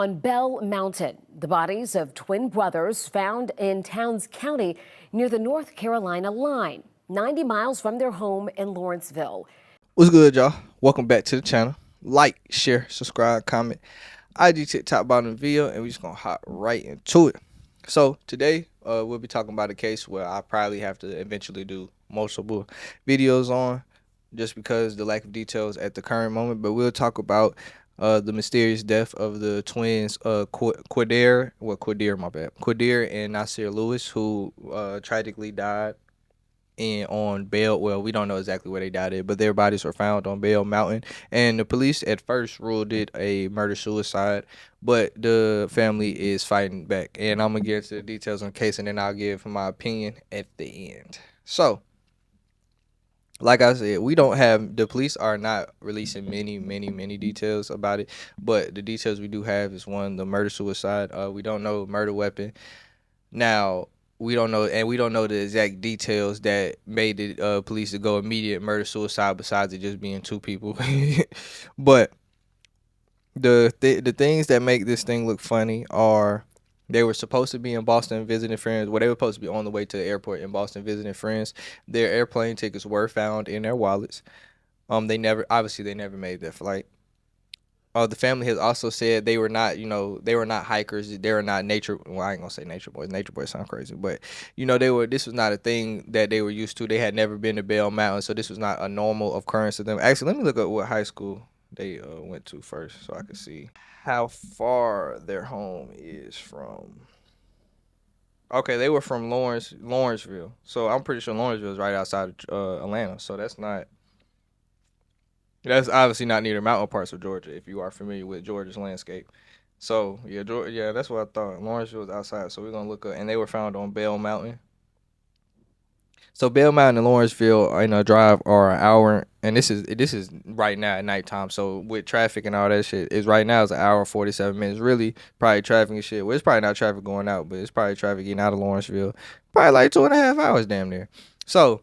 On Bell Mountain, the bodies of twin brothers found in Towns County near the North Carolina line, 90 miles from their home in Lawrenceville. What's good, y'all? Welcome back to the channel. Like, share, subscribe, comment, IG, TikTok, bottom of the video, and we just gonna hop right into it. So today, we'll be talking about a case where I probably have to eventually do multiple videos on, just because the lack of details at the current moment. But we'll talk about the mysterious death of the twins, Rder and Nasir Lewis, who tragically died on Bell. Well, we don't know exactly where they died at, but their bodies were found on Bell Mountain, and the police at first ruled it a murder-suicide, but the family is fighting back, and I'm gonna get into the details on the case, and then I'll give my opinion at the end. So, like I said, the police are not releasing many details about it, but the details we do have is, one, the murder-suicide. We don't know murder weapon. Now, we don't know the exact details that made the police to go immediate murder-suicide, besides it just being two people. But the things that make this thing look funny are, they were supposed to be in Boston visiting friends. Well, they were supposed to be on the way to the airport in Boston visiting friends. Their airplane tickets were found in their wallets. They never made that flight. The family has also said they were not, they were not hikers. They were not nature. Well, I ain't gonna say nature boys. Nature boys sound crazy, but this was not a thing that they were used to. They had never been to Bell Mountain, so this was not a normal occurrence to them. Actually, let me look up what high school they went to first, so I can see how far their home is from. Okay, they were from Lawrenceville, so I'm pretty sure Lawrenceville is right outside of Atlanta. So that's obviously not near the mountain parts of Georgia, if you are familiar with Georgia's landscape. So yeah, yeah, that's what I thought. Lawrenceville was outside, so we're gonna look up, and they were found on Bell Mountain. So Bell Mountain and Lawrenceville in a drive are an hour, and this is right now at nighttime. So with traffic and all that shit, is right now it's an hour and 47 minutes. Really, probably traffic and shit. Well, it's probably not traffic going out, but it's probably traffic getting out of Lawrenceville. Probably like 2.5 hours, damn near. So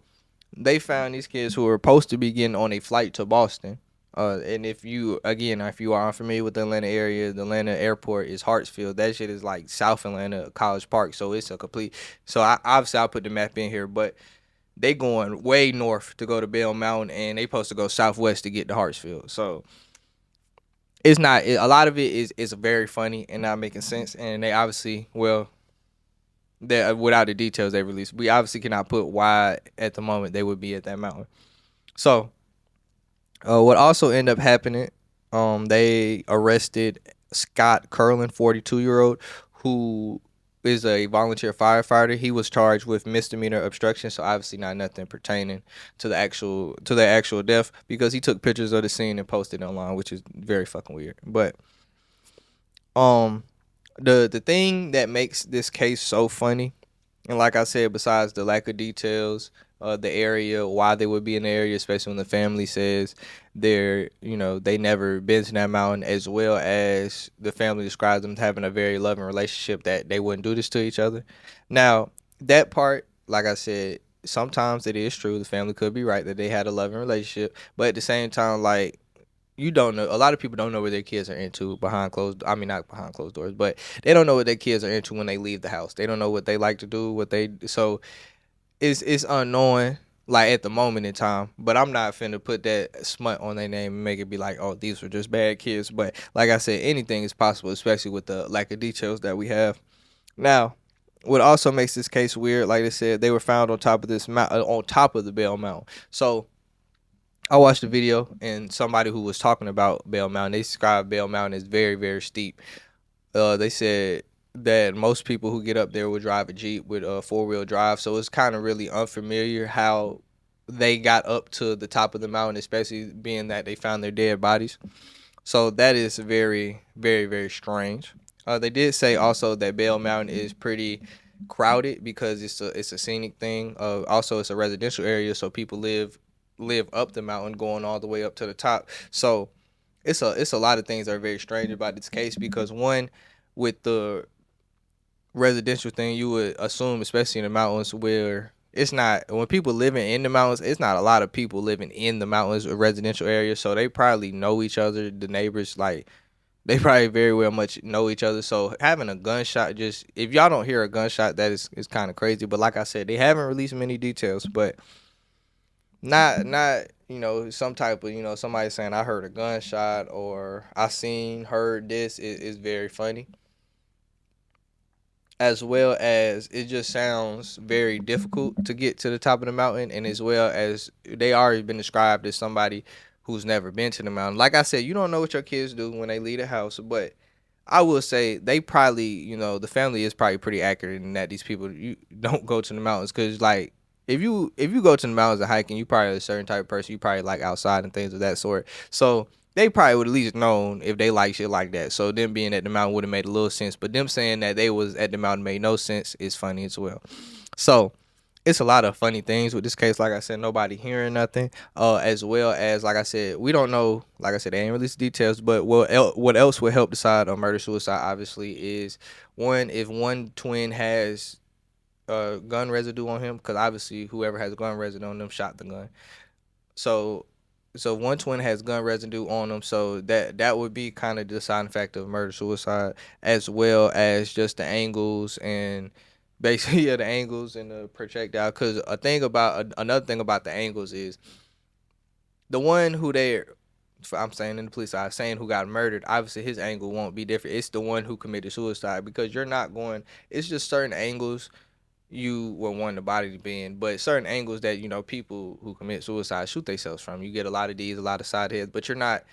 they found these kids who were supposed to be getting on a flight to Boston. And if you are unfamiliar with the Atlanta area, the Atlanta airport is Hartsfield. That shit is like South Atlanta, College Park. So it's a complete. So I'll put the map in here, but they going way north to go to Bell Mountain, and they supposed to go southwest to get to Hartsfield. So it's not. A lot of it is very funny and not making sense. And they obviously, well, without the details they released, we obviously cannot put why at the moment they would be at that mountain. So what also ended up happening, they arrested Scott Curlin, 42-year-old, who is a volunteer firefighter. He was charged with misdemeanor obstruction, so obviously not nothing pertaining to the actual death, because he took pictures of the scene and posted it online, which is very fucking weird. But the thing that makes this case so funny, and like I said, besides the lack of details, the area, why they would be in the area, especially when the family says they never been to that mountain, as well as the family describes them having a very loving relationship, that they wouldn't do this to each other. Now, that part, like I said, sometimes it is true. The family could be right that they had a loving relationship, but at the same time, like, you don't know. A lot of people don't know what their kids are into behind closed. I mean, not behind closed doors, but they don't know what their kids are into when they leave the house. They don't know what they like to do. So it's unknowing, like, at the moment in time. But I'm not finna put that smut on their name and make it be like, oh, these were just bad kids. But like I said, anything is possible, especially with the lack of details that we have. Now, what also makes this case weird, like I said, they were found on top of on top of the Bell Mountain. So I watched a video, and somebody who was talking about Bell Mountain, they described Bell Mountain as very, very steep. They said that most people who get up there would drive a Jeep with a four-wheel drive, so it's kind of really unfamiliar how they got up to the top of the mountain, especially being that they found their dead bodies. So that is very, very, very strange. They did say also that Bell Mountain is pretty crowded because it's a scenic thing. Also, it's a residential area, so people live up the mountain, going all the way up to the top. So it's a lot of things that are very strange about this case, because, one, with the residential thing, you would assume, especially in the mountains, where it's not, when people living in the mountains, it's not a lot of people living in the mountains or residential areas, so they probably know each other, the neighbors, like, they probably very well much know each other. So having a gunshot, just if y'all don't hear a gunshot, that is kind of crazy. But like I said, they haven't released many details, but not some type of somebody saying I heard a gunshot or I heard this is very funny, as well as it just sounds very difficult to get to the top of the mountain, and as well as they already been described as somebody who's never been to the mountain. Like I said, you don't know what your kids do when they leave the house, but I will say they probably, the family is probably pretty accurate in that these people you don't go to the mountains because like if you go to the mountains and hiking, you probably a certain type of person. You probably like outside and things of that sort. So they probably would at least known if they like shit like that. So them being at the mountain would have made a little sense. But them saying that they was at the mountain made no sense is funny as well. So it's a lot of funny things with this case. Like I said, nobody hearing nothing. As well as like I said, we don't know. Like I said, they ain't released details. But what else would help decide on murder suicide? Obviously, is one if one twin has gun residue on him, because obviously whoever has gun residue on them shot the gun. So one twin has gun residue on them, so that would be kind of the deciding factor of murder suicide, as well as just the angles and basically yeah, the angles and the projectile. Because another thing about the angles is the one who I'm saying in the police side saying who got murdered, obviously his angle won't be different. It's the one who committed suicide, because you're not going. It's just certain angles you would want the body to be in, but certain angles that people who commit suicide shoot themselves from. You get a lot of these, a lot of side heads, but you're not.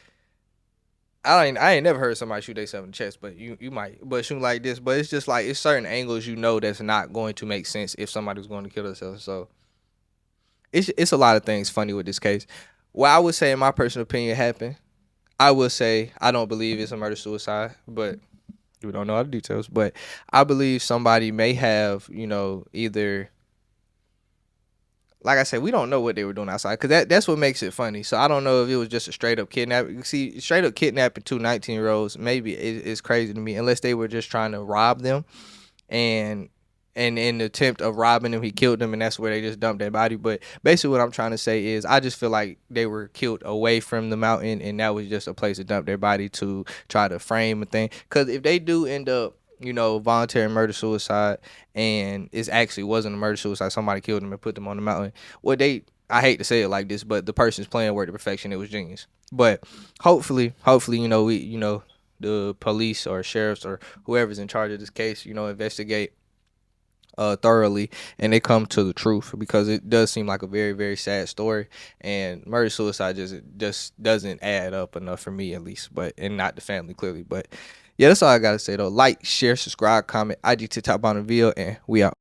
I ain't never heard somebody shoot themselves in the chest, but you might. But shooting like this, but it's just like it's certain angles that's not going to make sense if somebody's going to kill themselves. So it's a lot of things funny with this case. What I would say, in my personal opinion, happened. I would say I don't believe it's a murder suicide, but we don't know all the details. But I believe somebody may have, either. Like I said, we don't know what they were doing outside, because that's what makes it funny. So I don't know if it was just a straight up kidnapping. See, straight up kidnapping two 19-year-olds maybe is crazy to me, unless they were just trying to rob them, and in the attempt of robbing them, he killed them, and that's where they just dumped their body. But basically, what I'm trying to say is, I just feel like they were killed away from the mountain, and that was just a place to dump their body to try to frame a thing. Because if they do end up voluntary murder suicide, and it actually wasn't a murder suicide, somebody killed them and put them on the mountain. Well, I hate to say it like this, but the person's plan worked to perfection. It was genius. But hopefully, the police or sheriffs or whoever's in charge of this case, investigate thoroughly, and they come to the truth, because it does seem like a very, very sad story, and murder suicide just doesn't add up enough for me, at least, and not the family, clearly. But yeah, that's all I gotta say though. Like, share, subscribe, comment, IG, TikTok, Rder-S Icide, and we out.